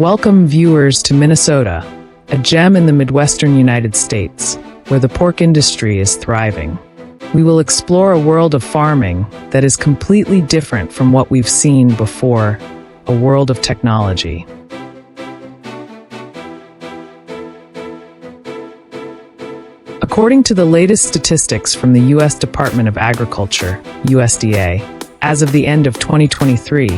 Welcome viewers to Minnesota, a gem in the Midwestern United States, where the pork industry is thriving. We will explore a world of farming that is completely different from what we've seen before, a world of technology. According to the latest statistics from the U.S. Department of Agriculture, USDA, as of the end of 2023,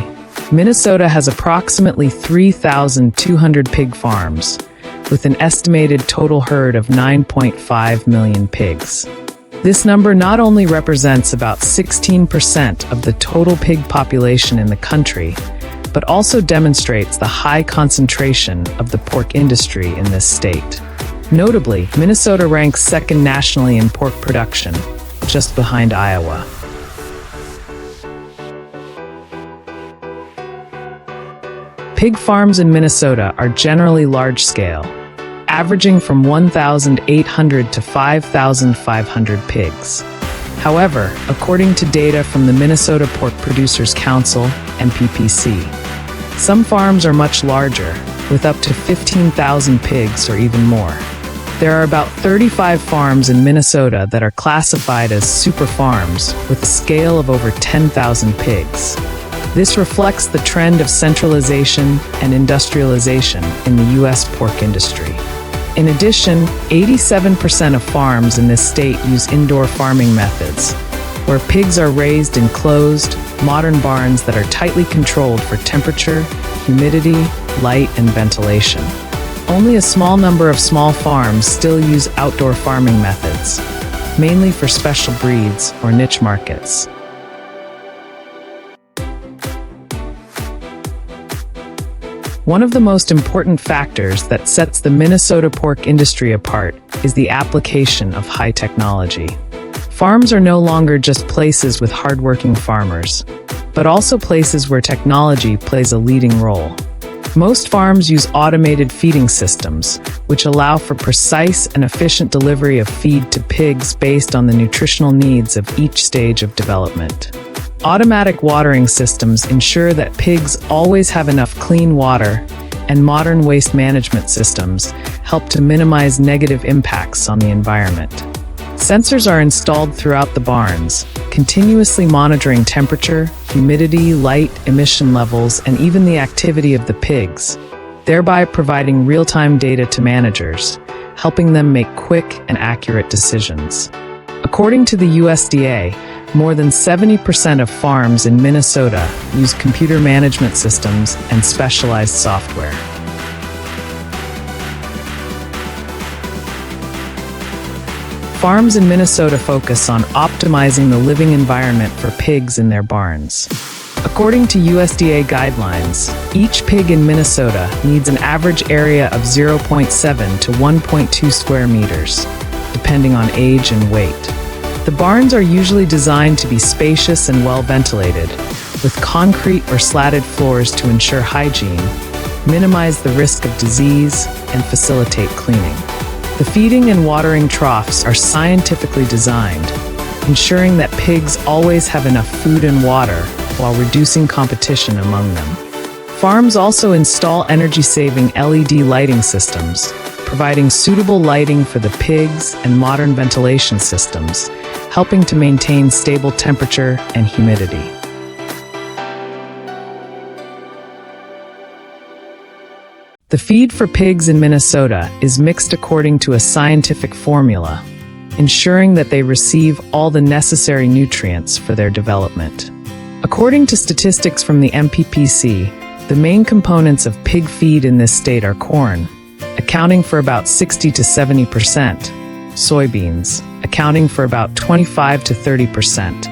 Minnesota has approximately 3,200 pig farms, with an estimated total herd of 9.5 million pigs. This number not only represents about 16% of the total pig population in the country, but also demonstrates the high concentration of the pork industry in this state. Notably, Minnesota ranks second nationally in pork production, just behind Iowa. Pig farms in Minnesota are generally large-scale, averaging from 1,800 to 5,500 pigs. However, according to data from the Minnesota Pork Producers Council, MPPC, some farms are much larger, with up to 15,000 pigs or even more. There are about 35 farms in Minnesota that are classified as super farms, with a scale of over 10,000 pigs. This reflects the trend of centralization and industrialization in the U.S. pork industry. In addition, 87% of farms in this state use indoor farming methods, where pigs are raised in closed, modern barns that are tightly controlled for temperature, humidity, light, and ventilation. Only a small number of small farms still use outdoor farming methods, mainly for special breeds or niche markets. One of the most important factors that sets the Minnesota pork industry apart is the application of high technology. Farms are no longer just places with hardworking farmers, but also places where technology plays a leading role. Most farms use automated feeding systems, which allow for precise and efficient delivery of feed to pigs based on the nutritional needs of each stage of development. Automatic watering systems ensure that pigs always have enough clean water, and modern waste management systems help to minimize negative impacts on the environment. Sensors are installed throughout the barns, continuously monitoring temperature, humidity, light, emission levels, and even the activity of the pigs, thereby providing real-time data to managers, helping them make quick and accurate decisions. According to the USDA, more than 70% of farms in Minnesota use computer management systems and specialized software. Farms in Minnesota focus on optimizing the living environment for pigs in their barns. According to USDA guidelines, each pig in Minnesota needs an average area of 0.7 to 1.2 square meters, depending on age and weight. The barns are usually designed to be spacious and well ventilated, with concrete or slatted floors to ensure hygiene, minimize the risk of disease, and facilitate cleaning. The feeding and watering troughs are scientifically designed, ensuring that pigs always have enough food and water while reducing competition among them. Farms also install energy-saving LED lighting systems, providing suitable lighting for the pigs and modern ventilation systems, helping to maintain stable temperature and humidity. The feed for pigs in Minnesota is mixed according to a scientific formula, ensuring that they receive all the necessary nutrients for their development. According to statistics from the MPPC, the main components of pig feed in this state are corn, accounting for about 60 to 70%, soybeans, accounting for about 25 to 30%,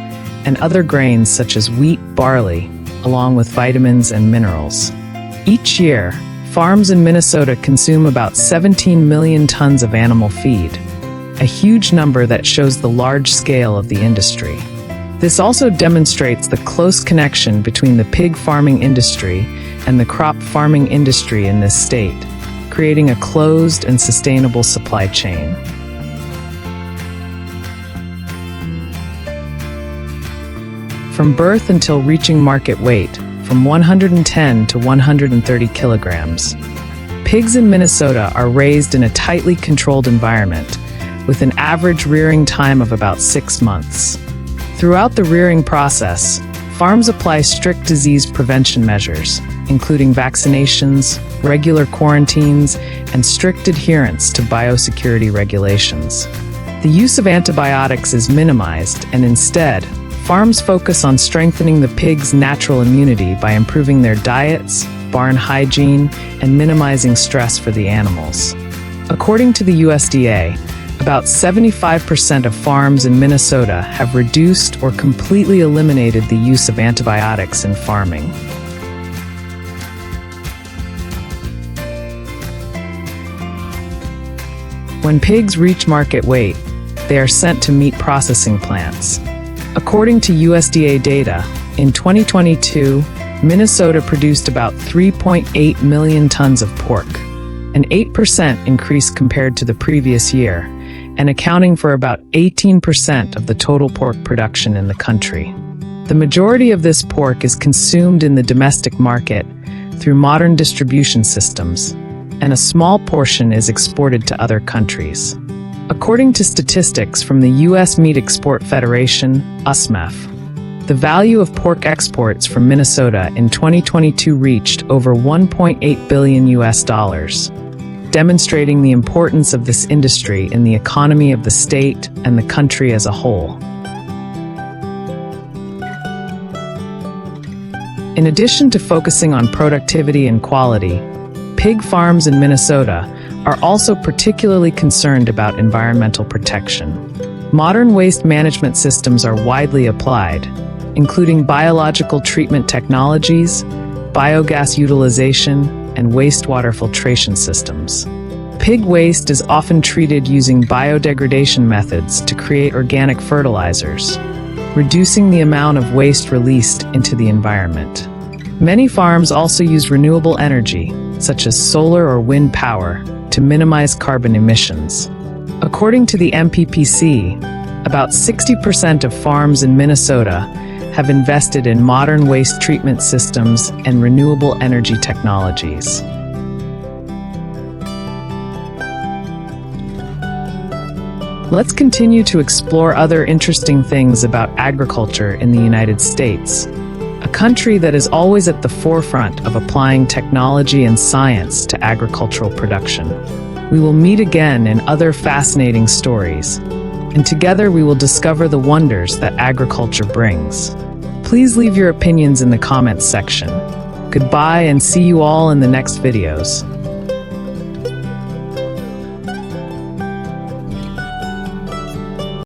and other grains such as wheat, barley, along with vitamins and minerals. Each year, farms in Minnesota consume about 17 million tons of animal feed, a huge number that shows the large scale of the industry. This also demonstrates the close connection between the pig farming industry and the crop farming industry in this state, creating a closed and sustainable supply chain. From birth until reaching market weight, from 110 to 130 kilograms. Pigs in Minnesota are raised in a tightly controlled environment, with an average rearing time of about 6 months. Throughout the rearing process, farms apply strict disease prevention measures, including vaccinations, regular quarantines, and strict adherence to biosecurity regulations. The use of antibiotics is minimized, and instead, farms focus on strengthening the pig's natural immunity by improving their diets, barn hygiene, and minimizing stress for the animals. According to the USDA, about 75% of farms in Minnesota have reduced or completely eliminated the use of antibiotics in farming. When pigs reach market weight, they are sent to meat processing plants. According to USDA data, in 2022, Minnesota produced about 3.8 million tons of pork, an 8% increase compared to the previous year, and accounting for about 18% of the total pork production in the country. The majority of this pork is consumed in the domestic market through modern distribution systems, and a small portion is exported to other countries. According to statistics from the U.S. Meat Export Federation, USMEF, the value of pork exports from Minnesota in 2022 reached over $1.8 billion, demonstrating the importance of this industry in the economy of the state and the country as a whole. In addition to focusing on productivity and quality, pig farms in Minnesota are also particularly concerned about environmental protection. Modern waste management systems are widely applied, including biological treatment technologies, biogas utilization, and wastewater filtration systems. Pig waste is often treated using biodegradation methods to create organic fertilizers, reducing the amount of waste released into the environment. Many farms also use renewable energy, such as solar or wind power, to minimize carbon emissions. According to the MPPC, about 60% of farms in Minnesota have invested in modern waste treatment systems and renewable energy technologies. Let's continue to explore other interesting things about agriculture in the United States, a country that is always at the forefront of applying technology and science to agricultural production. We will meet again in other fascinating stories, and together we will discover the wonders that agriculture brings. Please leave your opinions in the comments section. Goodbye and see you all in the next videos.